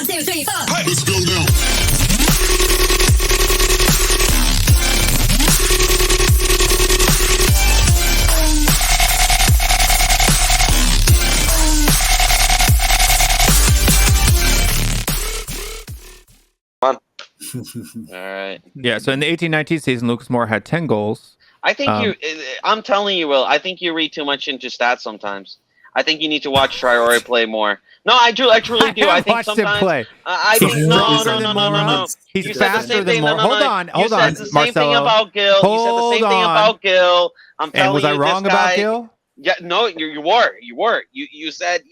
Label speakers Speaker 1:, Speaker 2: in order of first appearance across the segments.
Speaker 1: 2, 3, 4.
Speaker 2: Let's go now.
Speaker 3: All right.
Speaker 4: Yeah, so in the 18-19 season, Lucas Moore had 10 goals.
Speaker 3: I think I'm telling you, Will. I think you read too much into stats sometimes. I think you need to watch Traore play more. No, I truly do. I think
Speaker 4: watched him
Speaker 3: sometimes
Speaker 4: play.
Speaker 3: I think no.
Speaker 4: He's
Speaker 3: You said the
Speaker 4: faster
Speaker 3: same
Speaker 4: than
Speaker 3: thing.
Speaker 4: Moore. Hold on,
Speaker 3: You said the same thing
Speaker 4: Marcelo.
Speaker 3: about Gill. You said the same thing about Gill. I'm telling
Speaker 4: And was
Speaker 3: you,
Speaker 4: I wrong
Speaker 3: this
Speaker 4: about
Speaker 3: guy,
Speaker 4: Gill?
Speaker 3: Yeah, no, you were. You said,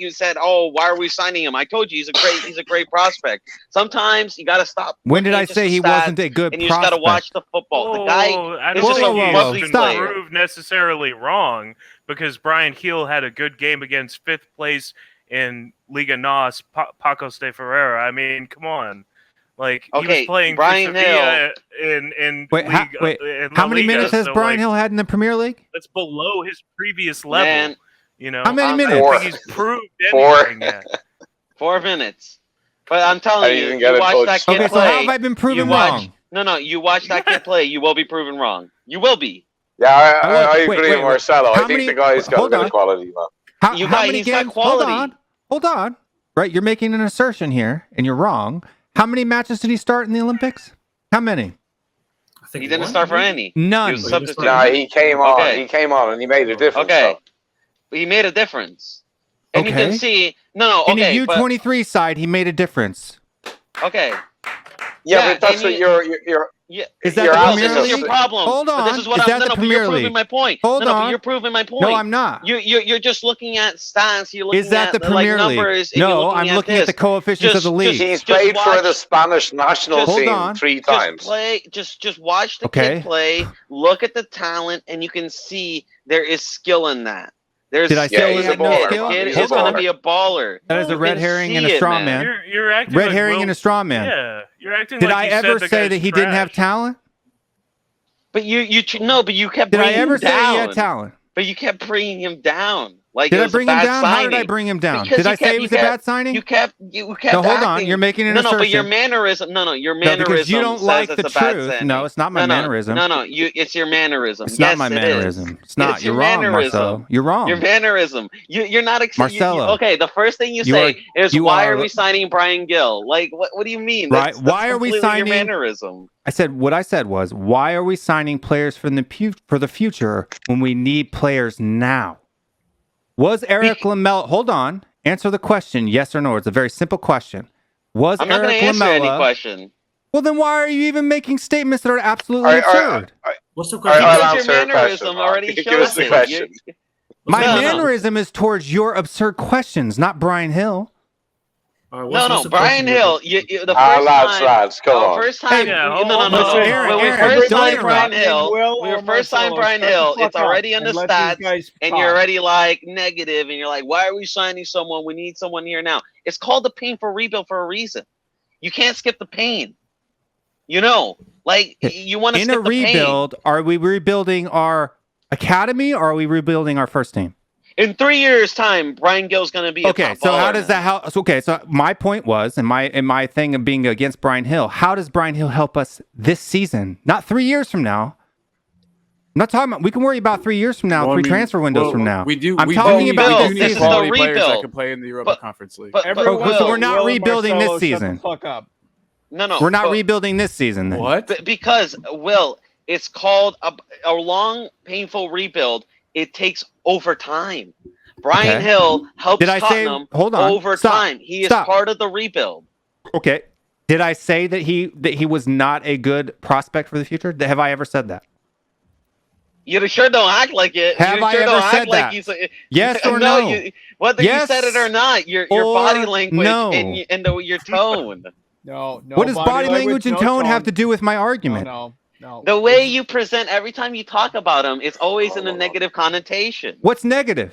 Speaker 3: oh, why are we signing him? I told you he's a great prospect. Sometimes you got to stop.
Speaker 4: When did I say he wasn't a good
Speaker 3: and you just got to watch the football. The guy
Speaker 5: I
Speaker 3: is
Speaker 5: don't
Speaker 3: just
Speaker 5: think
Speaker 3: a
Speaker 5: you
Speaker 3: lovely
Speaker 5: can
Speaker 3: player.
Speaker 5: prove necessarily wrong because Brian Gill had a good game against 5th place in Liga NOS, Pacos de Ferreira. I mean, come on. Like, he was playing
Speaker 3: Brian
Speaker 5: for Sevilla in
Speaker 4: Wait,
Speaker 5: in
Speaker 4: how
Speaker 5: La
Speaker 4: many
Speaker 5: Liga,
Speaker 4: minutes has
Speaker 5: so,
Speaker 4: Brian Hill had in the Premier League?
Speaker 5: That's below his previous level.
Speaker 3: Man,
Speaker 5: you know,
Speaker 4: How many
Speaker 5: I
Speaker 4: minutes?
Speaker 5: don't think he's proved
Speaker 3: Four.
Speaker 5: anything yet.
Speaker 3: 4 minutes. But I'm telling
Speaker 6: I
Speaker 3: you,
Speaker 6: didn't even
Speaker 3: you
Speaker 6: get a
Speaker 3: watch
Speaker 6: touch.
Speaker 3: that kid
Speaker 4: Okay, so
Speaker 3: play.
Speaker 4: how have I been proven
Speaker 3: you watch,
Speaker 4: wrong?
Speaker 3: No, you watch that kid play, you will be proven wrong. You will be.
Speaker 6: Yeah, I
Speaker 4: Wait,
Speaker 6: agree
Speaker 4: wait,
Speaker 6: with Marcelo.
Speaker 4: how
Speaker 6: I think
Speaker 4: many-
Speaker 6: the guy's got a
Speaker 4: hold
Speaker 6: bit
Speaker 4: on.
Speaker 6: of quality, man.
Speaker 4: How
Speaker 3: He's
Speaker 4: many
Speaker 3: got
Speaker 4: games?
Speaker 3: quality.
Speaker 4: Hold on. Right, you're making an assertion here, and you're wrong. How many matches did he start in the Olympics? How many?
Speaker 7: I think
Speaker 3: He didn't start for any.
Speaker 4: None.
Speaker 3: He was a substitute.
Speaker 6: Nah, he came on.
Speaker 3: Okay.
Speaker 6: He came on and he made a difference.
Speaker 3: Okay. He made a difference. And you
Speaker 4: Okay.
Speaker 3: can see
Speaker 4: In
Speaker 3: okay,
Speaker 4: the U23 side, he made a difference.
Speaker 3: okay.
Speaker 6: Yeah, but that's
Speaker 3: and
Speaker 6: what you're
Speaker 3: Yeah.
Speaker 4: Is that
Speaker 6: You're
Speaker 4: the
Speaker 6: out.
Speaker 4: Premier
Speaker 3: This is
Speaker 4: League?
Speaker 3: your problem.
Speaker 4: Hold
Speaker 3: But
Speaker 4: on.
Speaker 3: this is what
Speaker 4: Is that the
Speaker 3: but
Speaker 4: Premier
Speaker 3: you're proving
Speaker 4: League?
Speaker 3: my point.
Speaker 4: Hold
Speaker 3: But
Speaker 4: on.
Speaker 3: you're proving my point.
Speaker 4: No, I'm not.
Speaker 3: You're just looking at stats. You're looking
Speaker 4: Is that
Speaker 3: at
Speaker 4: the Premier
Speaker 3: like,
Speaker 4: League?
Speaker 3: numbers. And you're
Speaker 4: No,
Speaker 3: looking
Speaker 4: I'm looking at
Speaker 3: this.
Speaker 4: the coefficients of the league.
Speaker 6: He's
Speaker 3: Just
Speaker 6: played for
Speaker 3: watch-
Speaker 6: the Spanish national
Speaker 4: Hold
Speaker 6: team
Speaker 4: on.
Speaker 6: 3
Speaker 3: Just
Speaker 6: times.
Speaker 3: play. Just watch the
Speaker 4: Okay.
Speaker 3: kid play. Look at the talent, and you can see there is skill in that. There's
Speaker 4: Did I say
Speaker 3: skill
Speaker 4: he
Speaker 3: in
Speaker 4: had
Speaker 3: the
Speaker 4: no
Speaker 3: kid.
Speaker 4: skill?
Speaker 3: The kid
Speaker 6: He's
Speaker 3: is
Speaker 6: a
Speaker 3: going to
Speaker 6: baller.
Speaker 3: be a baller.
Speaker 4: That is a
Speaker 3: You
Speaker 4: red
Speaker 3: can
Speaker 4: herring and
Speaker 3: see
Speaker 4: a
Speaker 3: it,
Speaker 4: straw
Speaker 3: man.
Speaker 4: man.
Speaker 5: You're acting
Speaker 4: Red
Speaker 5: like
Speaker 4: herring
Speaker 5: Will,
Speaker 4: and a straw man.
Speaker 5: Yeah, you're acting
Speaker 4: Did
Speaker 5: like
Speaker 4: I
Speaker 5: you
Speaker 4: ever
Speaker 5: said the
Speaker 4: say
Speaker 5: guy's
Speaker 4: that he didn't have
Speaker 5: trash.
Speaker 4: talent?
Speaker 3: But but you kept
Speaker 4: Did I
Speaker 3: bringing
Speaker 4: ever
Speaker 3: him
Speaker 4: say
Speaker 3: down.
Speaker 4: he had talent?
Speaker 3: But you kept bringing him down. Like
Speaker 4: Did
Speaker 3: it
Speaker 4: I
Speaker 3: was
Speaker 4: bring
Speaker 3: a
Speaker 4: him
Speaker 3: bad
Speaker 4: down?
Speaker 3: Signing.
Speaker 4: How did I bring him down?
Speaker 3: Because
Speaker 4: Did
Speaker 3: you
Speaker 4: I say
Speaker 3: kept-
Speaker 4: it was
Speaker 3: you
Speaker 4: a
Speaker 3: kept-
Speaker 4: bad signing?
Speaker 3: You kept
Speaker 4: No, hold on.
Speaker 3: acting-
Speaker 4: You're making an
Speaker 3: no, but your
Speaker 4: assertion.
Speaker 3: mannerism. Your
Speaker 4: No,
Speaker 3: mannerism.
Speaker 4: because you don't
Speaker 3: says
Speaker 4: like
Speaker 3: it's
Speaker 4: the
Speaker 3: a bad
Speaker 4: truth.
Speaker 3: signing.
Speaker 4: No, it's not my mannerism.
Speaker 3: No, it's your mannerism.
Speaker 4: It's
Speaker 3: yes,
Speaker 4: not my
Speaker 3: it
Speaker 4: mannerism.
Speaker 3: is.
Speaker 4: It's not.
Speaker 3: It's
Speaker 4: You're
Speaker 3: your
Speaker 4: wrong,
Speaker 3: mannerism.
Speaker 4: Marcelo. You're wrong.
Speaker 3: Your mannerism. You're not
Speaker 4: Marcelo.
Speaker 3: okay, the first thing you
Speaker 4: You
Speaker 3: say is
Speaker 4: you
Speaker 3: why
Speaker 4: are-
Speaker 3: are we signing Brian Gill? Like what do you mean?
Speaker 4: Right.
Speaker 3: That's
Speaker 4: Why are we
Speaker 3: completely
Speaker 4: signing-
Speaker 3: your mannerism?
Speaker 4: I said what I said was, why are we signing players for the future when we need players now? Was Eric Lamela? Hold on. Answer the question, yes or no. It's a very simple question. Was
Speaker 3: I'm not going
Speaker 4: Eric
Speaker 3: to answer any
Speaker 4: Lamela?
Speaker 3: question.
Speaker 4: Well, then why are you even making statements that are absolutely absurd?
Speaker 7: What's the
Speaker 6: I'll
Speaker 7: question?
Speaker 3: Because
Speaker 6: answer
Speaker 3: your
Speaker 6: your question,
Speaker 3: mannerism
Speaker 6: Mark.
Speaker 3: already
Speaker 6: Give
Speaker 3: shows
Speaker 6: us the
Speaker 3: it.
Speaker 6: question.
Speaker 4: My
Speaker 3: No.
Speaker 4: mannerism is towards your absurd questions, not Brian Hill.
Speaker 7: All right,
Speaker 3: No,
Speaker 7: what's the
Speaker 3: Brian
Speaker 7: question?
Speaker 3: Hill. The first
Speaker 6: lads, come on.
Speaker 3: First time,
Speaker 5: Yeah,
Speaker 3: no.
Speaker 5: hold on.
Speaker 4: Aaron,
Speaker 3: When we
Speaker 4: Aaron,
Speaker 3: first
Speaker 4: don't
Speaker 3: signed
Speaker 4: interrupt.
Speaker 3: Brian Hill, it's already in the stats, and you're already like negative, and you're like, why are we signing someone? We need someone here now. It's called the painful rebuild for a reason. You can't skip the pain. You know, like you want to
Speaker 4: In
Speaker 3: skip
Speaker 4: a
Speaker 3: the pain.
Speaker 4: rebuild, are we rebuilding our academy or are we rebuilding our first team?
Speaker 3: In 3 years' time, Brian Gill's going to be a
Speaker 4: Okay,
Speaker 3: top
Speaker 4: so how
Speaker 3: baller
Speaker 4: does
Speaker 3: now.
Speaker 4: that help? Okay, so my point was, and my thing of being against Brian Hill, how does Brian Hill help us this season? Not 3 years from now. I'm not talking about. We can worry about 3 years from now,
Speaker 8: Well, I
Speaker 4: three
Speaker 8: mean,
Speaker 4: transfer windows
Speaker 8: well,
Speaker 4: from now.
Speaker 8: We do.
Speaker 4: I'm
Speaker 8: we
Speaker 4: talking
Speaker 8: do,
Speaker 4: about
Speaker 8: we
Speaker 3: Bill,
Speaker 8: do
Speaker 4: this
Speaker 8: need
Speaker 3: this is
Speaker 4: season.
Speaker 3: the
Speaker 8: quality players that
Speaker 3: rebuild.
Speaker 8: can play in the Europa
Speaker 3: But-
Speaker 8: Conference League.
Speaker 3: But
Speaker 4: so we're not
Speaker 9: Will and
Speaker 4: rebuilding this
Speaker 9: Marcelo,
Speaker 4: season.
Speaker 9: Shut the fuck up.
Speaker 3: No.
Speaker 4: We're not
Speaker 3: but-
Speaker 4: rebuilding this season. Then.
Speaker 8: What?
Speaker 3: Because Will, it's called a long, painful rebuild. It takes over time. Brian
Speaker 4: Okay.
Speaker 3: Hill helps
Speaker 4: Did I say?
Speaker 3: Tottenham
Speaker 4: Hold on.
Speaker 3: over
Speaker 4: Stop.
Speaker 3: time. He is
Speaker 4: Stop.
Speaker 3: part of the rebuild.
Speaker 4: Okay. Did I say that he was not a good prospect for the future? Have I ever said that?
Speaker 3: You sure don't act like it.
Speaker 4: Have
Speaker 3: you
Speaker 4: I
Speaker 3: sure
Speaker 4: ever
Speaker 3: don't
Speaker 4: said
Speaker 3: act like
Speaker 4: that?
Speaker 3: he's a,
Speaker 4: Yes or no?
Speaker 3: Whether
Speaker 4: Yes
Speaker 3: you said it or not, your
Speaker 4: or
Speaker 3: body language
Speaker 4: no?
Speaker 3: and your tone.
Speaker 9: No.
Speaker 4: What does body language and
Speaker 9: no
Speaker 4: tone have to do with my argument?
Speaker 9: No.
Speaker 3: The way you present every time you talk about him, it's always in a negative connotation.
Speaker 4: What's negative?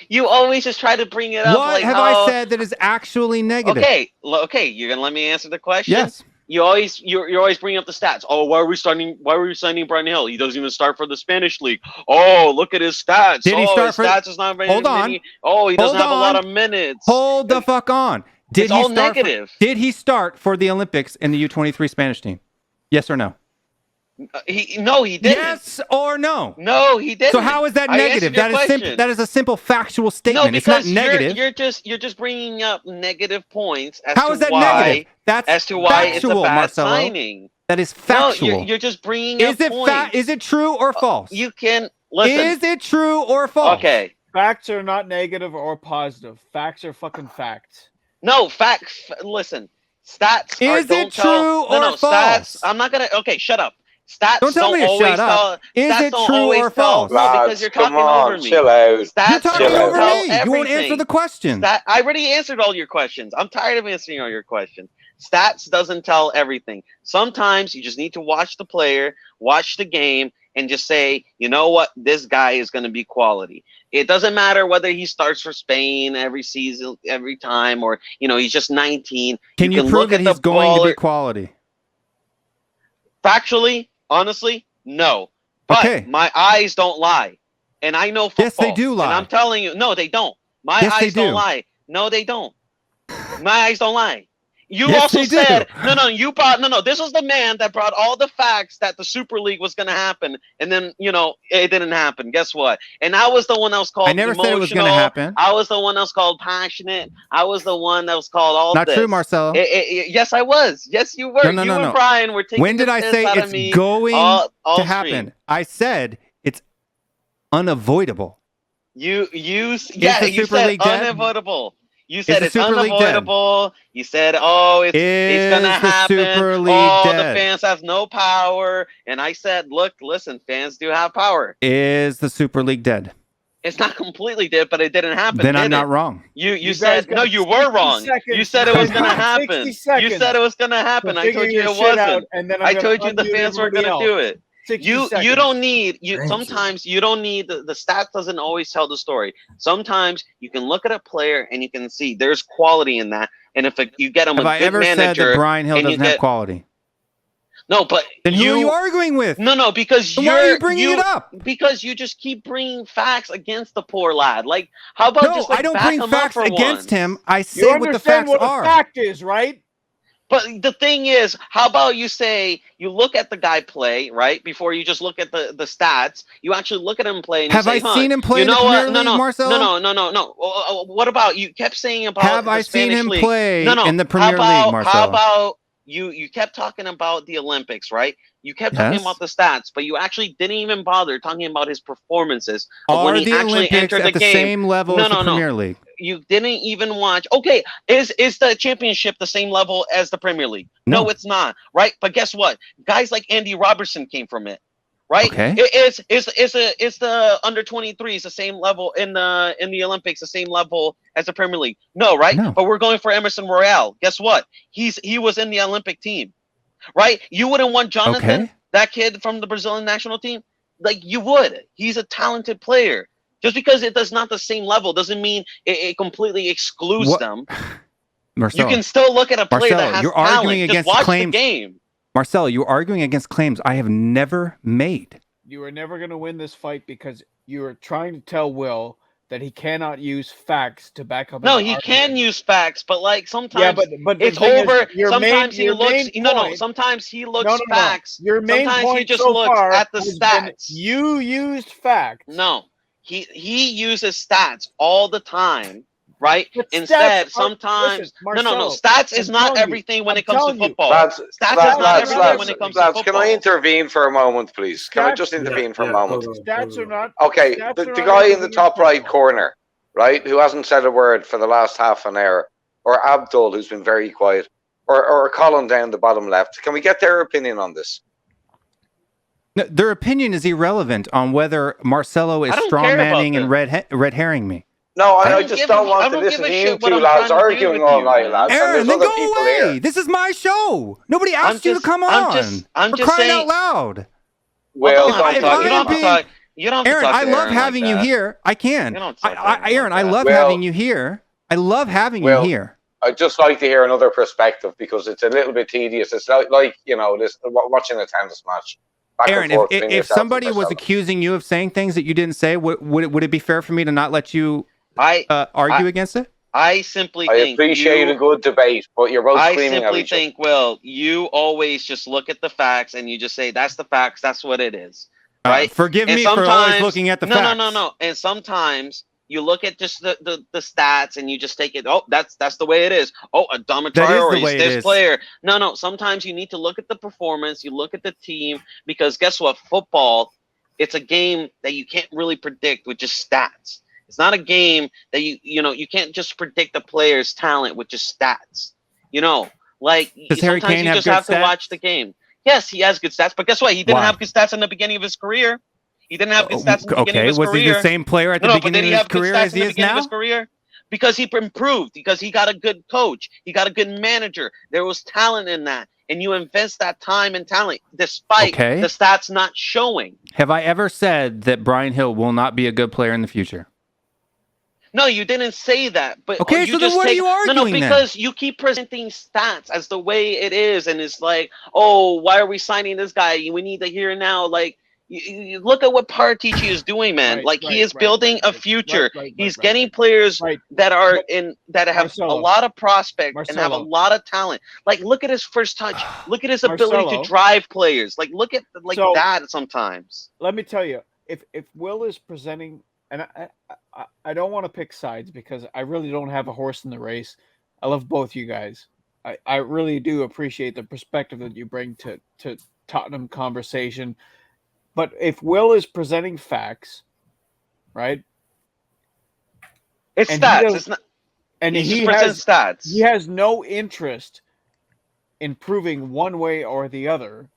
Speaker 3: You always just try to bring it up.
Speaker 4: What
Speaker 3: like,
Speaker 4: have
Speaker 3: oh,
Speaker 4: I said that is actually negative?
Speaker 3: Okay, you're gonna let me answer the question.
Speaker 4: Yes.
Speaker 3: You're always bringing up the stats. Oh, why are we signing Brian Hill? He doesn't even start for the Spanish league. Oh, look at his stats.
Speaker 4: Did he start
Speaker 3: his
Speaker 4: for?
Speaker 3: stats is not very
Speaker 4: Hold on.
Speaker 3: many. Oh, he doesn't
Speaker 4: Hold
Speaker 3: have a lot
Speaker 4: on.
Speaker 3: of minutes.
Speaker 4: Hold the fuck on.
Speaker 3: It's all negative.
Speaker 4: Did he start for the Olympics in the U23 Spanish team? Yes or no?
Speaker 3: No, he didn't.
Speaker 4: Yes or no?
Speaker 3: No, he didn't.
Speaker 4: So how is that negative? That is a simple factual statement.
Speaker 3: No, because
Speaker 4: it's not negative.
Speaker 3: You're just bringing up negative points as
Speaker 4: how
Speaker 3: to
Speaker 4: is that
Speaker 3: why,
Speaker 4: negative? That's
Speaker 3: as to why
Speaker 4: factual,
Speaker 3: it's a bad
Speaker 4: Marcelo.
Speaker 3: signing.
Speaker 4: That is factual.
Speaker 3: No, you're just bringing up points.
Speaker 4: Is it true or false?
Speaker 3: You can listen.
Speaker 4: Is it true or false?
Speaker 3: Okay.
Speaker 1: Facts are not negative or positive. Facts are fucking facts.
Speaker 3: No, facts. Listen, stats.
Speaker 4: Is it true or false?
Speaker 3: Stats. I'm not gonna. Okay, shut up. Stats
Speaker 4: don't tell me to shut up. Is it true or false?
Speaker 3: No, because you're talking over me.
Speaker 6: Chill out.
Speaker 3: Stats
Speaker 4: you're talking over me. You won't answer the question.
Speaker 3: I already answered all your questions. I'm tired of answering all your questions. Stats doesn't tell everything. Sometimes you just need to watch the player, watch the game, and just say, you know what, this guy is going to be quality. It doesn't matter whether he starts for Spain every season, every time, or he's just 19.
Speaker 4: Can you prove that he's going to be quality?
Speaker 3: Factually, honestly, no. But my eyes don't lie, and I know football.
Speaker 4: Yes, they do lie.
Speaker 3: And I'm telling you, no, they don't. My eyes don't lie. No, they don't. My eyes don't lie. You also said no. This was the man that brought all the facts that the Super League was going to happen, and then it didn't happen. Guess what? And I was the one that was called.
Speaker 4: I never said it was going to happen.
Speaker 3: I was the one that was called passionate. I was the one that was called all.
Speaker 4: Not true, Marcelo.
Speaker 3: Yes, I was. Yes, you were.
Speaker 4: No.
Speaker 3: You and Brian were taking.
Speaker 4: When did I say it's going to happen? I said it's unavoidable.
Speaker 3: You said unavoidable. You said it's unavoidable. You said, it's going to happen. The fans have no power. And I said, listen, fans do have power.
Speaker 4: Is the Super League dead?
Speaker 3: It's not completely dead, but it didn't happen.
Speaker 4: Then I'm not wrong.
Speaker 3: You said, no, you were wrong. You said it was going to happen. You said it was going to happen. I told you it wasn't. I told you the fans were going to do it. You don't need sometimes you don't need the stats doesn't always tell the story. Sometimes you can look at a player and you can see there's quality in that. And if you get him a good manager,
Speaker 4: have I ever said that Brian Hill doesn't have quality?
Speaker 3: No, but
Speaker 4: then who are you arguing with?
Speaker 3: No, because
Speaker 4: why are you bringing it up?
Speaker 3: Because you just keep bringing facts against the poor lad. Like, how about
Speaker 4: I don't bring facts against him. I say what the facts are.
Speaker 1: A fact is, right?
Speaker 3: But the thing is, how about you look at the guy play, right? Before you just look at the stats, you actually look at him play. And
Speaker 4: have I seen him play in the Premier League, Marcelo?
Speaker 3: No. What about, you kept saying about
Speaker 4: have I seen him play in the Premier League, Marcelo?
Speaker 3: How about you kept talking about the Olympics, right? You kept talking about the stats, but you actually didn't even bother talking about his performances when he actually entered the game.
Speaker 4: Same level as the Premier League?
Speaker 3: You didn't even watch. Okay, is the championship the same level as the Premier League? No, it's not, right? But guess what? Guys like Andy Robertson came from it, right?
Speaker 4: Okay.
Speaker 3: It's the under 23s the same level in the Olympics, the same level as the Premier League? No, right? No. But we're going for Emerson Royale. Guess what? He was in the Olympic team, right? You wouldn't want Jonathan, that kid from the Brazilian national team, like you would. He's a talented player. Just because it does not the same level doesn't mean it completely excludes them.
Speaker 4: Marcelo,
Speaker 3: you can still look at a player that has
Speaker 4: you're
Speaker 3: talent.
Speaker 4: Arguing
Speaker 3: Just
Speaker 4: against
Speaker 3: watch
Speaker 4: claims.
Speaker 3: The game.
Speaker 4: Marcelo, you're arguing against claims I have never made.
Speaker 1: You are never going to win this fight because you are trying to tell Will that he cannot use facts to back up.
Speaker 3: No, he can use facts, but like sometimes
Speaker 1: but
Speaker 3: it's over. Sometimes he looks. Sometimes he looks facts.
Speaker 1: Your main
Speaker 3: sometimes
Speaker 1: point
Speaker 3: he just
Speaker 1: so
Speaker 3: looks
Speaker 1: far
Speaker 3: at the stats.
Speaker 1: You used facts.
Speaker 3: No, he uses stats all the time. Right? Instead, sometimes no. Stats is not everything when it comes to football. Stats is not everything when it comes to football.
Speaker 6: Can I intervene for a moment, please? Can I just intervene for a moment?
Speaker 1: Stats are not.
Speaker 6: Okay, the guy in the top right corner, right, who hasn't said a word for the last half an hour, or Abdul, who's been very quiet, or Colin down the bottom left. Can we get their opinion on this?
Speaker 4: No, their opinion is irrelevant on whether Marcelo is strawmanning and red herring me.
Speaker 6: No, I just don't want to listen to you two lads arguing all night, lads.
Speaker 4: Aaron, then go away. This is my show. Nobody asked you to come on.
Speaker 3: I'm just
Speaker 4: crying out loud.
Speaker 6: Well,
Speaker 3: you don't
Speaker 4: Aaron, I love having you here. I can. Aaron, I love having you here. I love having you here.
Speaker 6: I'd just like to hear another perspective because it's a little bit tedious. It's like watching a tennis match.
Speaker 4: Aaron, if somebody was accusing you of saying things that you didn't say, would it be fair for me to not let you argue against it?
Speaker 3: I
Speaker 6: appreciate a good debate, but you're both screaming at each other.
Speaker 3: Will, you always just look at the facts and you just say, that's the facts, that's what it is. Right?
Speaker 4: Forgive me for always looking at the facts.
Speaker 3: No. And sometimes you look at just the stats and you just take it, oh, that's the way it is. Oh, Adama Traore is this player. No. Sometimes you need to look at the performance, you look at the team, because guess what? Football, it's a game that you can't really predict with just stats. It's not a game that you can't just predict the player's talent with just stats. Like
Speaker 4: Harry Kane
Speaker 3: you just have to watch the game. Yes, he has good stats, but guess what? He didn't have good stats in the beginning of his career. He didn't have good stats in the beginning of his career.
Speaker 4: Was he the same player at the beginning of his career as he is now?
Speaker 3: Because he improved, because he got a good coach, he got a good manager. There was talent in that, and you invest that time and talent despite the stats not showing.
Speaker 4: Have I ever said that Brian Hill will not be a good player in the future?
Speaker 3: No, you didn't say that. But
Speaker 4: okay, so then what are you arguing?
Speaker 3: Because you keep presenting stats as the way it is, and it's like, oh, why are we signing this guy? We need the here and now. Like, you look at what Paratici is doing, man. He is building a future. He's getting players that are that have Marcelo, a lot of prospect and have a lot of talent. Like, look at his first touch. Look at his ability to drive players. Like, look at that sometimes.
Speaker 1: Let me tell you, if Will is presenting. And I don't want to pick sides because I really don't have a horse in the race. I love both you guys. I really do appreciate the perspective that you bring to Tottenham conversation. But if Will is presenting facts, right?
Speaker 3: It's stats. It's not. And he has stats.
Speaker 1: He has no interest in proving one way or the other.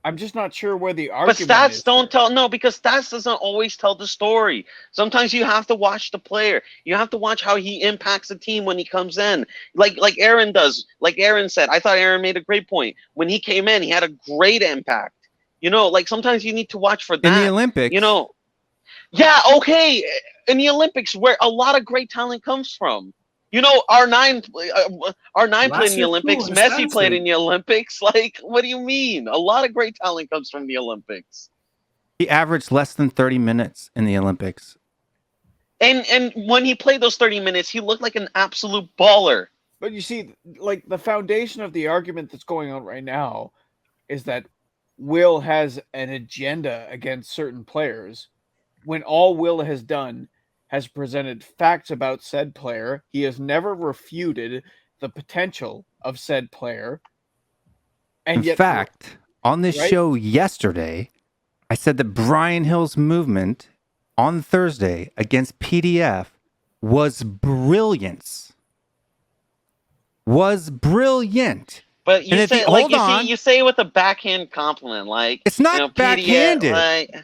Speaker 1: I'm just not sure where the argument is.
Speaker 3: But stats don't tell. No, because stats doesn't always tell the story. Sometimes you have to watch the player. You have to watch how he impacts the team when he comes in. Like Aaron does. Like Aaron said. I thought Aaron made a great point. When he came in, he had a great impact. Like sometimes you need to watch for that.
Speaker 4: In the Olympics.
Speaker 3: Yeah, okay. In the Olympics, where a lot of great talent comes from. R9 played in the Olympics. Messi played in the Olympics. Like, what do you mean? A lot of great talent comes from the Olympics.
Speaker 4: He averaged less than 30 minutes in the Olympics.
Speaker 3: And when he played those 30 minutes, he looked like an absolute baller.
Speaker 1: But you see, like, the foundation of the argument that's going on right now is that Will has an agenda against certain players when all Will has done has presented facts about said player. He has never refuted the potential of said player. And
Speaker 4: in fact, on this show yesterday, I said that Brian Hill's movement on Thursday against PDF was brilliance. Was brilliant.
Speaker 3: But you say you say it with a backhand compliment, like
Speaker 4: it's not backhanded.
Speaker 3: PDF,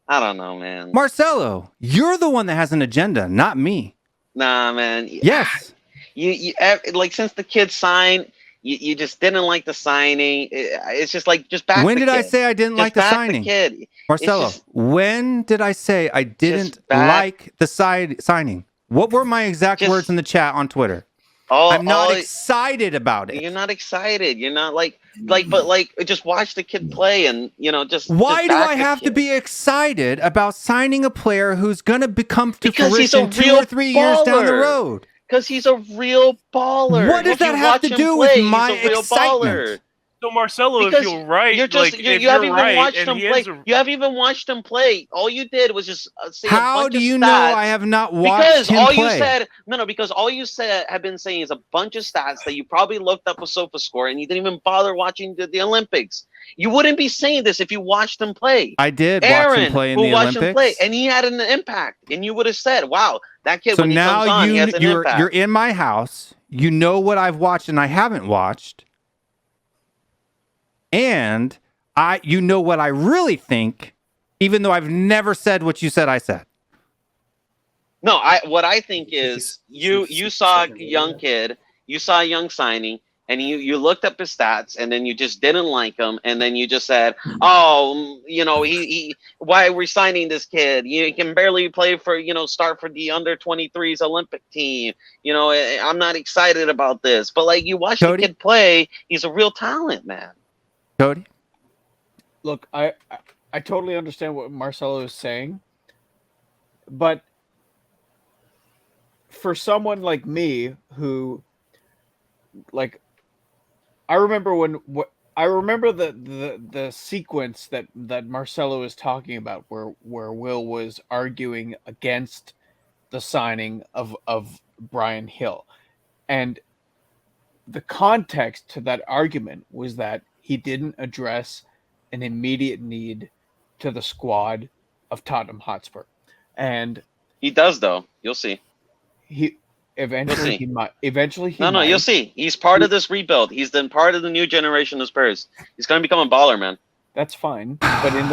Speaker 3: I don't know, man.
Speaker 4: Marcelo, you're the one that has an agenda, not me.
Speaker 3: Nah, man.
Speaker 4: Yes.
Speaker 3: You like since the kid signed, you just didn't like the signing. It's just like back.
Speaker 4: When did I say I didn't like the signing? Marcelo, when did I say I didn't like the signing? What were my exact words in the chat on Twitter? I'm not excited about it.
Speaker 3: You're not excited. You're not but just watch the kid play and just.
Speaker 4: Why do I have to be excited about signing a player who's gonna become to fruition 2 or 3 years down the road?
Speaker 3: Because he's a real baller.
Speaker 4: What does that have to do with my excitement?
Speaker 5: So Marcelo, if you're right,
Speaker 3: you haven't even watched him play. You haven't even watched him play. All you did was just say
Speaker 4: how do you know I have not watched him play?
Speaker 3: You said because all you said have been saying is a bunch of stats that you probably looked up with SofaScore and you didn't even bother watching the Olympics. You wouldn't be saying this if you watched him play.
Speaker 4: I did watch him play in the Olympics.
Speaker 3: Him play, and he had an impact, and you would have said, "Wow, that kid." So when he comes on, he has an impact.
Speaker 4: You're in my house. You know what I've watched and I haven't watched. And you know what I really think, even though I've never said what you said I said.
Speaker 3: No, what I think is you saw a young kid, you saw a young signing, and you looked up his stats, and then you just didn't like him, and then you just said, "Oh, why are we signing this kid? He can barely play for start for the under-23s Olympic team. I'm not excited about this." But you watch the kid play, he's a real talent, man.
Speaker 4: Cody?
Speaker 1: Look, I totally understand what Marcelo is saying, but for someone like me who, like, I remember the sequence that Marcelo is talking about, where Will was arguing against the signing of Bryan Hill, and the context to that argument was that he didn't address an immediate need to the squad of Tottenham Hotspur, and
Speaker 3: he does though. You'll see.
Speaker 1: Eventually he might.
Speaker 3: No, you'll see. He's part of this rebuild. He's been part of the new generation of Spurs. He's going to become a baller, man.
Speaker 1: That's fine, but in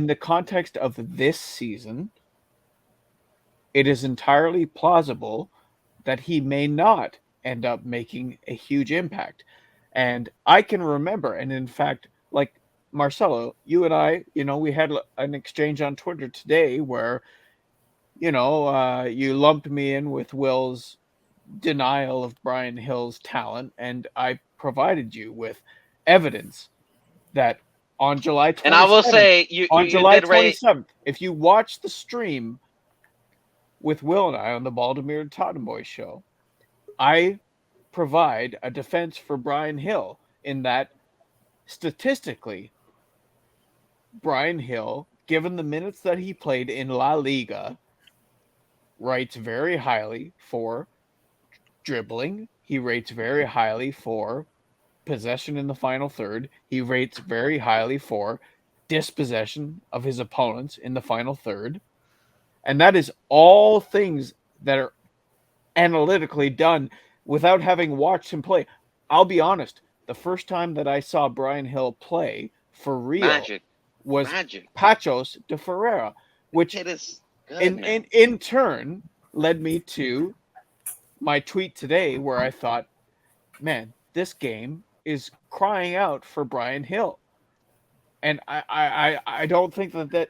Speaker 1: the context of this season, it is entirely plausible that he may not end up making a huge impact. And I can remember, and in fact, like Marcelo, you and I, we had an exchange on Twitter today where, you lumped me in with Will's denial of Bryan Hill's talent, and I provided you with evidence that on July 27th,
Speaker 3: and I will say,
Speaker 1: July 27th, if you watch the stream with Will and I on the Baltimore Tottenham Boys show, I provide a defense for Bryan Hill in that statistically, Bryan Hill, given the minutes that he played in La Liga, rates very highly for dribbling. He rates very highly for possession in the final third. He rates very highly for dispossession of his opponents in the final third. And that is all things that are analytically done without having watched him play. I'll be honest, the first time that I saw Bryan Hill play for real was Pachos de Ferreira, which
Speaker 3: it is good,
Speaker 1: in turn led me to my tweet today where I thought, man, this game is crying out for Bryan Hill. And I don't think that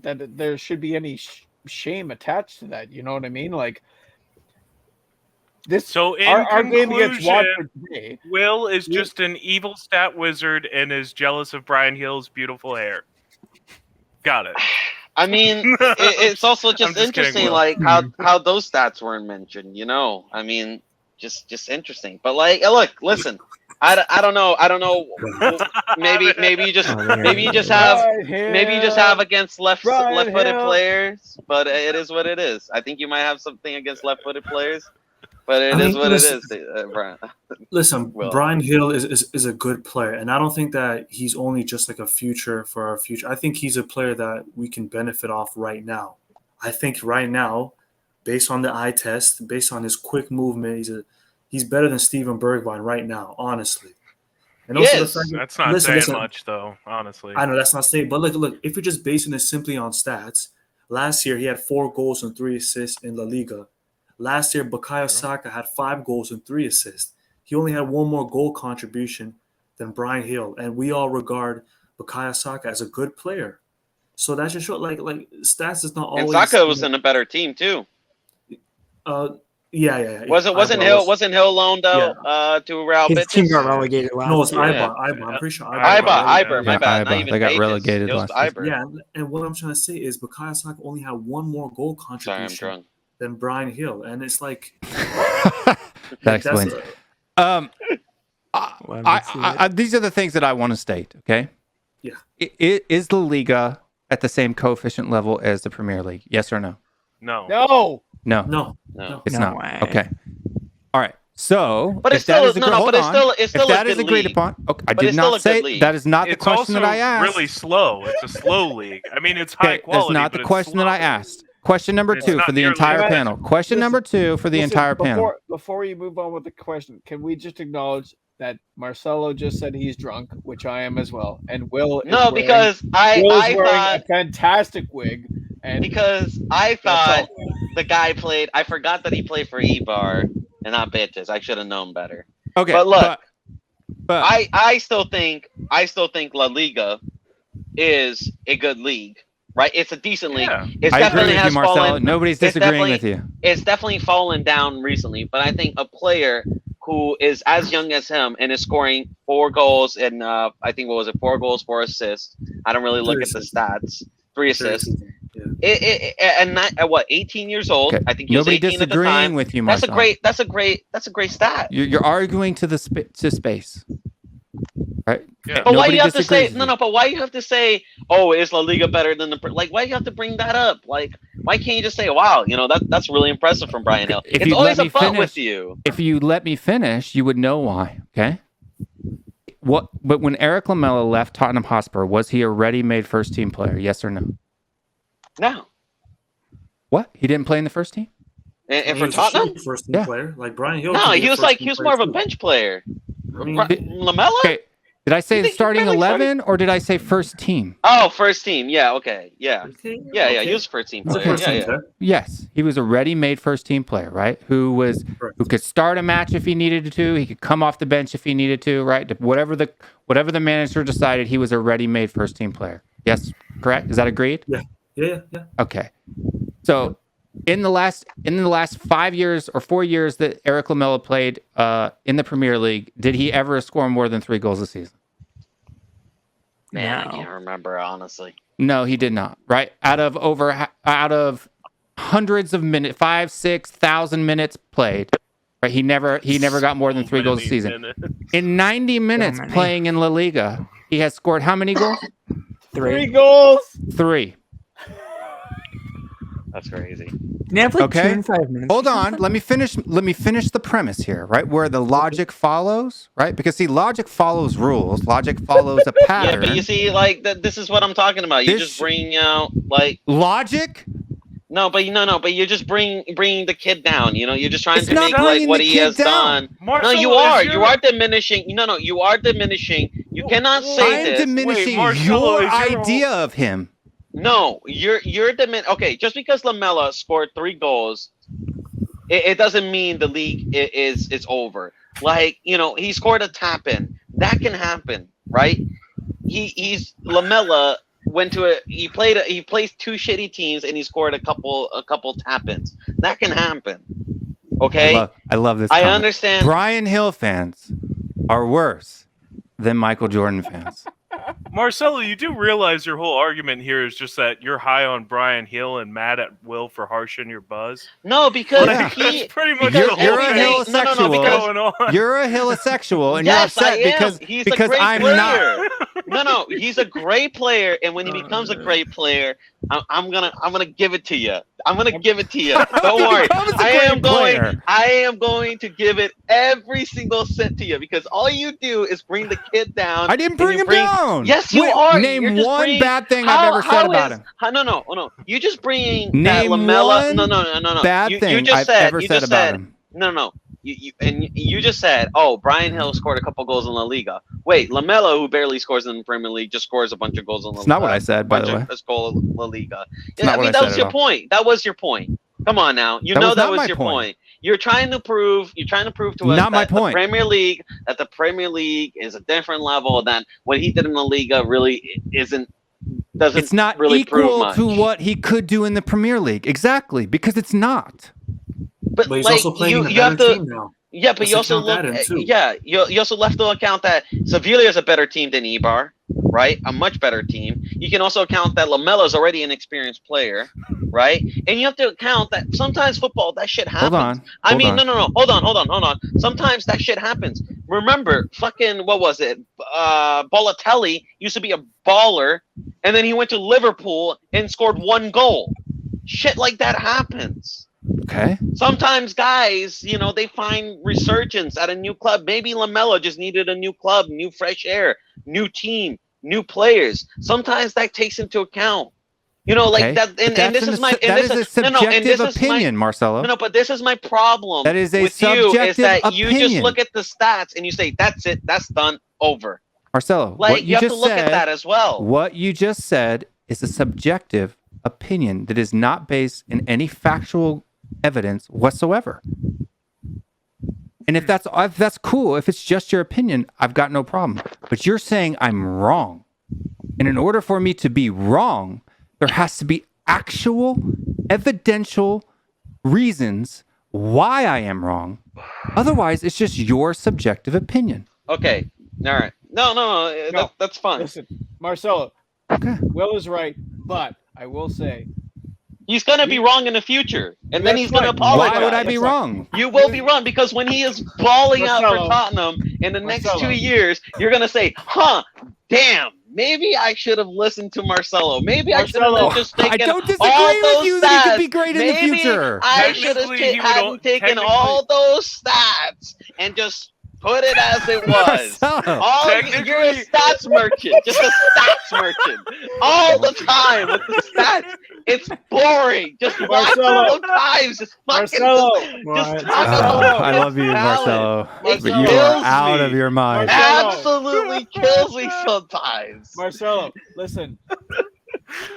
Speaker 1: there should be any shame attached to that. You know what I mean? Like this.
Speaker 5: So in
Speaker 1: our game against Watford today,
Speaker 5: Will is just an evil stat wizard and is jealous of Bryan Hill's beautiful hair. Got it.
Speaker 3: I mean, it's also just interesting, like how those stats weren't mentioned. I mean, just interesting. But like, look, listen. I don't know. Maybe you just have against left-footed players, but it is what it is. I think you might have something against left-footed players, but it is what it is. Brian.
Speaker 7: Listen, Bryan Hill is a good player, and I don't think that he's only just like a future for our future. I think he's a player that we can benefit off right now. I think right now, based on the eye test, based on his quick movement, he's better than Steven Bergwijn right now, honestly. And also the fact
Speaker 5: that's not saying much, though, honestly.
Speaker 7: I know that's not saying, but look, if you're just basing it simply on stats, last year he had 4 goals and 3 assists in La Liga. Last year, Bukayo Saka had 5 goals and 3 assists. He only had 1 more goal contribution than Bryan Hill, and we all regard Bukayo Saka as a good player. So that's just like stats is not always.
Speaker 3: And Saka was in a better team too.
Speaker 7: Yeah.
Speaker 3: Wasn't Hill loaned out to Real Betis?
Speaker 2: His team got relegated last.
Speaker 7: No, it's Ibar. I'm pretty sure
Speaker 3: Ibar. My bad. Not even
Speaker 4: they got
Speaker 3: Betis.
Speaker 4: relegated
Speaker 3: It was
Speaker 4: last
Speaker 3: Ibar.
Speaker 7: Yeah, and what I'm trying to say is Bukayo Saka only had 1 more goal contribution than Bryan Hill, and it's like
Speaker 4: that explains. These are the things that I want to state. Okay.
Speaker 7: Yeah.
Speaker 4: Is La Liga at the same coefficient level as the Premier League? Yes or no?
Speaker 5: No.
Speaker 4: It's not.
Speaker 2: Way.
Speaker 4: Okay. All right. So,
Speaker 3: but it's still
Speaker 4: agreed upon. Okay, I did not say that is not the question that I asked.
Speaker 5: It's really slow. It's a slow league. I mean, it's high quality.
Speaker 4: That's not the question that I asked. Question number 2 for the entire panel. Question number 2 for the entire panel.
Speaker 1: Before you move on with the question, can we just acknowledge that Marcelo just said he's drunk, which I am as well, and Will is wearing a fantastic wig. And
Speaker 3: because I thought the guy played. I forgot that he played for Ibar and not Betis. I should have known better.
Speaker 4: Okay,
Speaker 3: but look, but I still think La Liga is a good league, right? It's a decent league.
Speaker 4: Yeah.
Speaker 3: It's definitely has fallen.
Speaker 4: Nobody's disagreeing with you.
Speaker 3: It's definitely fallen down recently, but I think a player who is as young as him and is scoring 4 goals and I think 4 goals, 4 assists. I don't really look at the stats. 3 assists. At what, 18 years old?
Speaker 4: Okay.
Speaker 3: I think he was 18 at the time.
Speaker 4: Disagreeing with you, Marcelo.
Speaker 3: That's a great stat.
Speaker 4: You're arguing to space, right?
Speaker 5: Yeah.
Speaker 3: But why do you have to say no? But why you have to say, oh, is La Liga better than the? Like, why do you have to bring that up? Like, why can't you just say, wow, that's really impressive from Brian Hill? It's always a but with you.
Speaker 4: If you let me finish, you would know why. Okay. But when Eric Lamela left Tottenham Hotspur, was he a ready-made first-team player? Yes or no?
Speaker 3: No.
Speaker 4: What? He didn't play in the first team?
Speaker 3: And for Tottenham,
Speaker 7: first-team player like Brian Hill.
Speaker 3: No, he was more of a bench player. Lamela?
Speaker 4: Okay. Did I say starting 11 or did I say first team?
Speaker 3: Oh, first team. Yeah. Okay. Yeah. Yeah. He was first team player. Yeah.
Speaker 4: Yes, he was a ready-made first-team player, right? Who could start a match if he needed to. He could come off the bench if he needed to, right? Whatever the manager decided, he was a ready-made first-team player. Yes, correct. Is that agreed?
Speaker 7: Yeah.
Speaker 4: Okay. So, in the last 5 years or 4 years that Eric Lamela played in the Premier League, did he ever score more than 3 goals a season?
Speaker 3: Man, I can't remember, honestly.
Speaker 4: No, he did not. Right? Out of hundreds of minutes, 5,000-6,000 minutes played, right? He never got more than 3 goals a season. In 90 minutes playing in La Liga, he has scored how many goals?
Speaker 1: 3 goals.
Speaker 4: 3.
Speaker 3: That's crazy.
Speaker 4: Okay. 2 and 5 minutes. Hold on. Let me finish the premise here, right? Where the logic follows, right? Because see, logic follows rules. Logic follows a pattern.
Speaker 3: Yeah, but you see, like this is what I'm talking about. You just bring out like
Speaker 4: logic.
Speaker 3: No, but you're just bringing the kid down. You're just trying to make like what he has done.
Speaker 5: Marcelo,
Speaker 3: no, you are diminishing. No, you are diminishing. You cannot say this.
Speaker 4: I'm diminishing your idea of him.
Speaker 3: No, you're okay. Just because Lamela scored 3 goals, it doesn't mean the league is over. Like, he scored a tap in. That can happen, right? He's Lamela he plays 2 shitty teams and he scored a couple tap ins. That can happen. Okay?
Speaker 4: I love this.
Speaker 3: I understand.
Speaker 4: Brian Hill fans are worse than Michael Jordan fans.
Speaker 5: Marcelo, you do realize your whole argument here is just that you're high on Brian Hill and mad at Will for harshing your buzz?
Speaker 3: No, because
Speaker 5: that's pretty much
Speaker 4: you're a Hillosexual. You're a Hillosexual, and
Speaker 3: yes,
Speaker 4: you're upset because I'm
Speaker 3: player.
Speaker 4: not.
Speaker 3: No, he's a great player, and when he becomes a great player, I'm gonna give it to you. I'm gonna give it to you. Don't worry. I am going to give it every single cent to you because all you do is bring the kid down.
Speaker 4: I didn't bring him down.
Speaker 3: Yes, you are.
Speaker 4: Name one bad thing I've ever said about him.
Speaker 3: No. You just bringing
Speaker 4: name
Speaker 3: Lamela.
Speaker 4: No. Bad thing I've ever said about him.
Speaker 3: No. You just said, oh, Brian Hill scored a couple goals in La Liga. Wait, Lamela, who barely scores in the Premier League, just scores a bunch of goals in La Liga.
Speaker 4: It's not what I said, by the way.
Speaker 3: Let's go La Liga.
Speaker 4: That
Speaker 3: was your point. That was your point. Come on now. That was your point. You're trying to prove to us that the Premier League is a different level than what he did in La Liga really doesn't
Speaker 4: it's not
Speaker 3: really
Speaker 4: equal to what he could do in the Premier League. Exactly, because it's not.
Speaker 7: But he's also playing in a better team now.
Speaker 3: Yeah, but you also you also left to account that Sevilla is a better team than Eibar, right? A much better team. You can also account that Lamela is already an experienced player, right? And you have to account that sometimes football, that shit happens. Hold on. Sometimes that shit happens. Remember, fucking, what was it? Balotelli used to be a baller, and then he went to Liverpool and scored 1 goal. Shit like that happens.
Speaker 4: Okay.
Speaker 3: Sometimes guys, they find resurgence at a new club. Maybe Lamela just needed a new club, new fresh air, new team, new players. Sometimes that takes into account. Like that. And this is my.
Speaker 4: That is a subjective opinion, Marcelo.
Speaker 3: No, but this is my problem.
Speaker 4: That is a
Speaker 3: with
Speaker 4: subjective
Speaker 3: you is that
Speaker 4: opinion.
Speaker 3: You just look at the stats and you say, "That's it. That's done. Over."
Speaker 4: Marcelo,
Speaker 3: like you have to look at that as well.
Speaker 4: What you just said is a subjective opinion that is not based in any factual evidence whatsoever. And if that's cool, if it's just your opinion, I've got no problem. But you're saying I'm wrong. And in order for me to be wrong, there has to be actual evidential reasons why I am wrong. Otherwise, it's just your subjective opinion.
Speaker 3: Okay. All right. No. That's fine.
Speaker 1: Listen, Marcelo.
Speaker 4: Okay.
Speaker 1: Will is right, but I will say
Speaker 3: He's going to be wrong in the future, and then he's going to apologize.
Speaker 4: Why would I be wrong?
Speaker 3: You will be wrong because when he is balling out for Tottenham in the next 2 years, you're going to say, damn, maybe I should have listened to Marcelo. Maybe I should have just taken
Speaker 4: I don't disagree
Speaker 3: all
Speaker 4: with
Speaker 3: those
Speaker 4: you
Speaker 3: stats.
Speaker 4: that he could be great in the future.
Speaker 3: I should have taken all those stats and just put it as it was. You're a stats merchant, just a stats merchant, all the time with the stats. It's boring. Just watch all the times. Just fucking just talk about
Speaker 4: I love you, Marcelo, but you are out of your mind.
Speaker 3: Absolutely kills me sometimes.
Speaker 1: Marcelo, listen.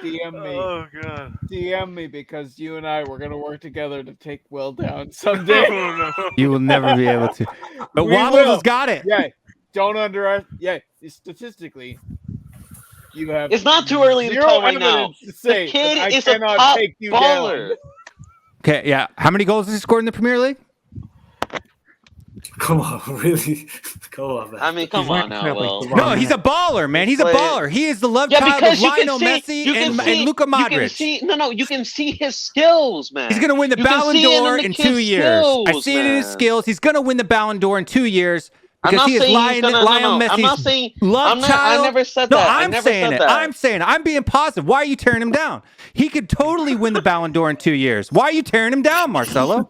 Speaker 1: DM me.
Speaker 5: Oh god.
Speaker 1: DM me because you and I were gonna work together to take Will down someday.
Speaker 4: You will never be able to. But Wobbles has got it.
Speaker 1: Yeah. Don't underestimate. Yeah. Statistically, you have.
Speaker 3: It's not too early to tell right now.
Speaker 1: The
Speaker 3: kid is a top baller.
Speaker 4: Okay. Yeah. How many goals has he scored in the Premier League?
Speaker 7: Come on, really? Come on, man.
Speaker 3: I mean, come on now, Will.
Speaker 4: No, he's a baller, man. He's a baller. He is the love child of Lionel Messi and Luka Modric.
Speaker 3: You can see his skills, man.
Speaker 4: He's going to win the Ballon d'Or in 2 years. I see it in his skills. He's going to win the Ballon d'Or in 2 years. Because he is Lionel Messi's love child.
Speaker 3: I never said that.
Speaker 4: No, I'm saying it. I'm saying it. I'm being positive. Why are you tearing him down? He could totally win the Ballon d'Or in 2 years. Why are you tearing him down, Marcelo?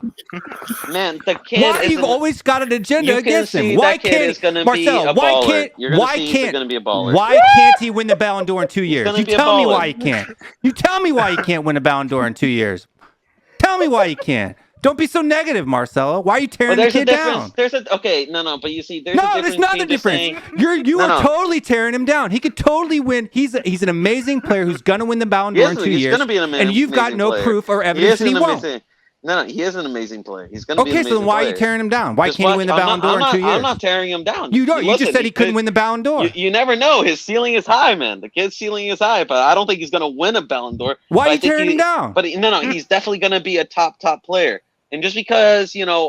Speaker 3: Man, the kid.
Speaker 4: Why you've always got an agenda against him? Why can't Marcelo? Why can't he win the Ballon d'Or in 2 years? You tell me why he can't. You tell me why he can't win the Ballon d'Or in 2 years. Tell me why he can't. Don't be so negative, Marcelo. Why are you tearing the kid down?
Speaker 3: But you see, there's a difference. No, there's not the difference.
Speaker 4: You are totally tearing him down. He could totally win. He's an amazing player who's going to win the Ballon d'Or in 2 years. He's going to be an amazing player. And you've got no proof or evidence that he won't.
Speaker 3: No, he is an amazing player. He's going to be an amazing player.
Speaker 4: Okay, so then why are you tearing him down? Why can't he win the Ballon d'Or in 2 years?
Speaker 3: I'm not tearing him down.
Speaker 4: You don't. You just said he couldn't win the Ballon d'Or.
Speaker 3: You never know. His ceiling is high, man. The kid's ceiling is high, but I don't think he's going to win a Ballon d'Or.
Speaker 4: Why are you tearing him down?
Speaker 3: But he's definitely going to be a top player. And just because he couldn't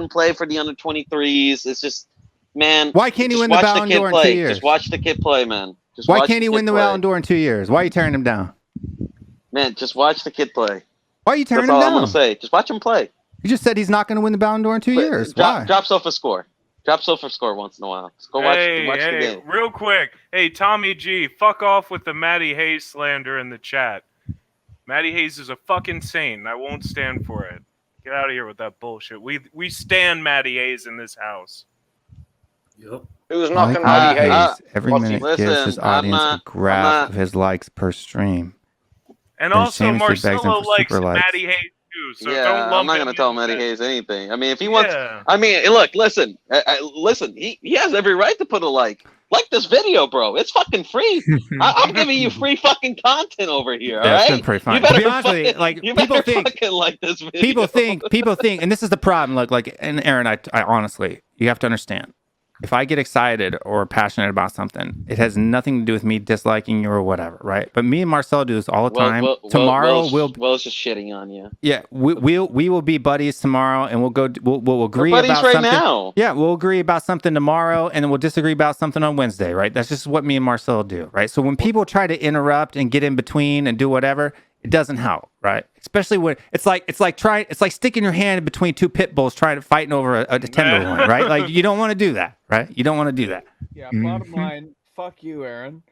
Speaker 3: play for the under-23s, it's just, man.
Speaker 4: Why can't he win the Ballon d'Or in 2 years?
Speaker 3: Just watch the kid play, man.
Speaker 4: Why can't he win the Ballon d'Or in 2 years? Why are you tearing him down?
Speaker 3: Man, just watch the kid play.
Speaker 4: Why are you tearing him down?
Speaker 3: That's all I'm gonna say. Just watch him play.
Speaker 4: You just said he's not going to win the Ballon d'Or in 2 years. Why?
Speaker 3: Drops off a score. Drops off a score once in a while. Just go watch the game.
Speaker 5: Real quick. Hey, Tommy G, fuck off with the Matty Hayes slander in the chat. Matty Hayes is a fucking saint, and I won't stand for it. Get out of here with that bullshit. We stand Matty Hayes in this house.
Speaker 7: Yep.
Speaker 6: Who's knocking Matty Hayes?
Speaker 4: Every minute gives his audience a graph of his likes per stream.
Speaker 5: And also, Marcelo likes Matty Hayes too, so don't lump
Speaker 3: I'm not going to tell Matty Hayes anything. I mean, if he wants... I mean, look, listen. Listen, he has every right to put a like. Like this video, bro. It's fucking free. I'm giving you free fucking content over here. All right?
Speaker 4: It's been pretty fun.
Speaker 3: You better
Speaker 4: to be honest with you, like people think,
Speaker 3: like this video.
Speaker 4: People think, and this is the problem. And Aaron, I honestly, you have to understand. If I get excited or passionate about something, it has nothing to do with me disliking you or whatever, right? But me and Marcelo do this all the time. Tomorrow
Speaker 3: Will's just shitting on you.
Speaker 4: Yeah, we will be buddies tomorrow, and we'll agree about something. Now. Yeah, we'll agree about something tomorrow, and then we'll disagree about something on Wednesday, right? That's just what me and Marcelo do, right? So when people try to interrupt and get in between and do whatever, it doesn't help, right? Especially when it's like sticking your hand in between two pit bulls trying to fight over a tenderloin, right? Like you don't want to do that, right? You don't want to do that.
Speaker 1: Yeah. Bottom line, fuck you, Aaron.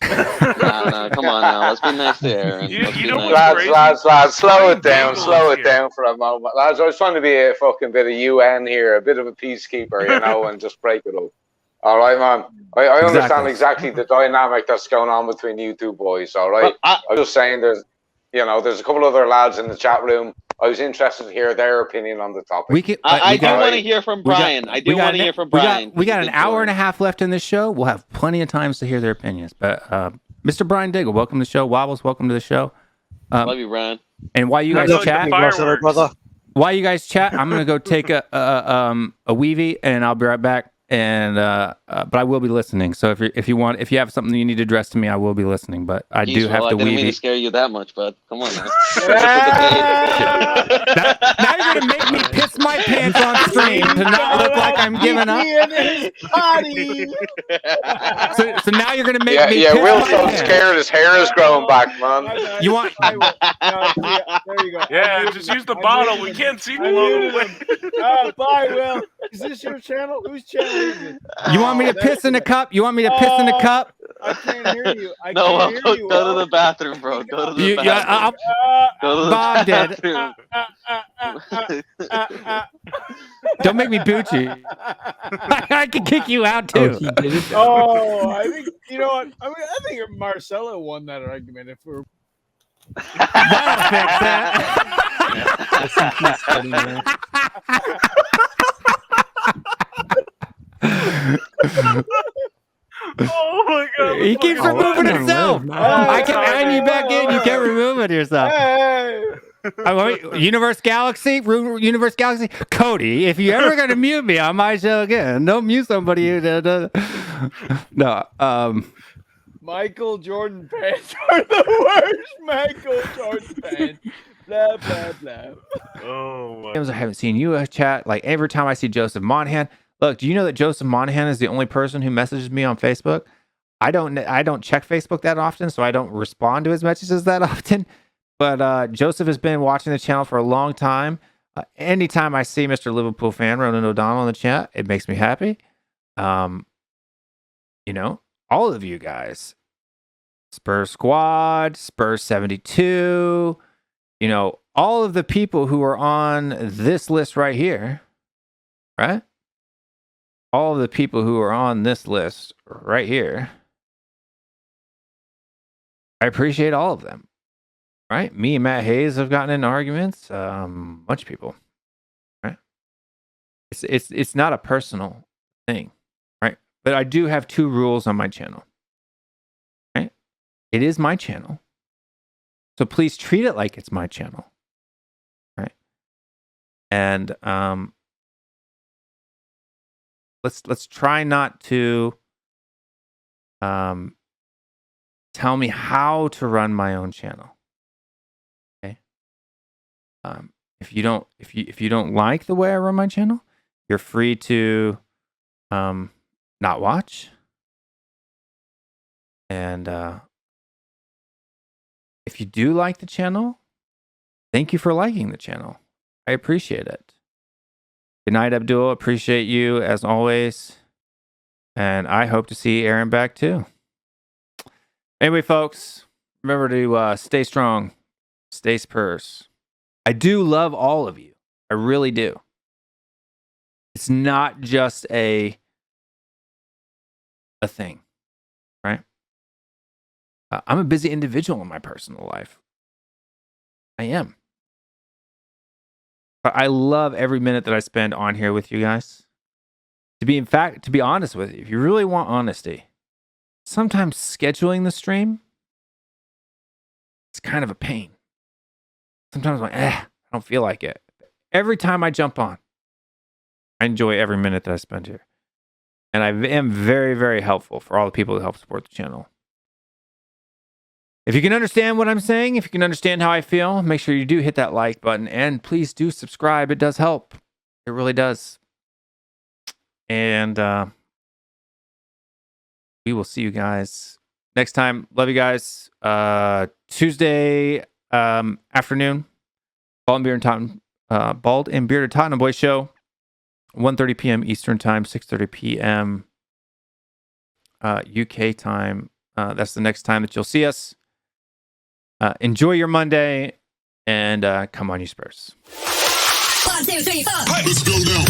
Speaker 3: No, come on now. Let's be nice to Aaron.
Speaker 6: Lads, slow it down for a moment. Lads, I was trying to be a fucking bit of UN here, a bit of a peacekeeper, and just break it up. All right, man. I understand exactly the dynamic that's going on between you two boys. All right. I was just saying, there's a couple other lads in the chat room. I was interested to hear their opinion on the topic.
Speaker 3: I do want to hear from Brian.
Speaker 4: We got an hour and a half left in this show. We'll have plenty of times to hear their opinions. But Mr. Brian Diggle, welcome to the show. Wobbles, welcome to the show.
Speaker 3: Love you, Brian.
Speaker 4: And while you guys chat,
Speaker 2: brother.
Speaker 4: While you guys chat, I'm gonna go take a weevie, and I'll be right back. And but I will be listening. So if you have something you need to address to me, I will be listening. But I do have to.
Speaker 3: I didn't mean to scare you that much, but come on now.
Speaker 4: Now you're gonna make me piss my pants on stream to not look like I'm giving up. So now you're gonna make me.
Speaker 6: Yeah,
Speaker 4: piss
Speaker 6: Will's
Speaker 4: my
Speaker 6: so
Speaker 4: pants.
Speaker 6: scared his hair is growing back, man.
Speaker 4: You want?
Speaker 1: There you go.
Speaker 5: Yeah, just use the bottle. We can't see below.
Speaker 1: Bye, Will. Is this your channel? Whose channel is it?
Speaker 4: You want me to piss in a cup? You want me to piss in a cup?
Speaker 1: I can't hear you.
Speaker 3: Go to the bathroom, bro. Go to the bathroom. Go to the
Speaker 4: Bob did.
Speaker 3: bathroom.
Speaker 4: Don't make me boot you. I can kick you out too.
Speaker 1: I think you know what? I think Marcelo won that argument. If we're
Speaker 4: That'll fix that.
Speaker 5: Oh my god!
Speaker 4: He keeps removing himself. I can add you back in. You can't remove it yourself. Universe Galaxy. Cody, if you're ever gonna mute me on my show again, don't mute somebody. No.
Speaker 1: Michael Jordan fans are the worst. Michael Jordan fans. Blah blah blah.
Speaker 5: Oh my!
Speaker 4: I haven't seen you chat. Like every time I see Joseph Monahan. Look, do you know that Joseph Monahan is the only person who messages me on Facebook? I don't check Facebook that often, so I don't respond to his messages that often. But Joseph has been watching the channel for a long time. Anytime I see Mr. Liverpool fan Ronan O'Donnell in the chat, it makes me happy. You know, all of you guys, Spurs Squad, Spurs 72, you know, all of the people who are on this list right here, right? All of the people who are on this list right here, I appreciate all of them, right? Me and Matt Hayes have gotten in arguments, bunch of people, right? It's not a personal thing, right? But I do have 2 rules on my channel, right? It is my channel, so please treat it like it's my channel, right? And let's try not to tell me how to run my own channel. Okay. If you don't like the way I run my channel, you're free to not watch. And if you do like the channel, thank you for liking the channel. I appreciate it. Good night, Abdul. Appreciate you as always. And I hope to see Aaron back too. Anyway, folks, remember to stay strong, stay Spurs. I do love all of you. I really do. It's not just a thing, right? I'm a busy individual in my personal life. I am. But I love every minute that I spend on here with you guys. To be honest with you, if you really want honesty, sometimes scheduling the stream, it's kind of a pain. Sometimes I'm like, I don't feel like it. Every time I jump on, I enjoy every minute that I spend here. And I am very, very helpful for all the people who help support the channel. If you can understand what I'm saying, if you can understand how I feel, make sure you do hit that like button. And please do subscribe. It does help. It really does. And we will see you guys next time. Love you guys. Tuesday afternoon, Bald and Bearded Tottenham Boys show. 1:30 p.m. Eastern time, 6:30 p.m. UK time. That's the next time that you'll see us. Enjoy your Monday, and come on, you Spurs.
Speaker 2: 1, 2, 3, 4. Let's go now.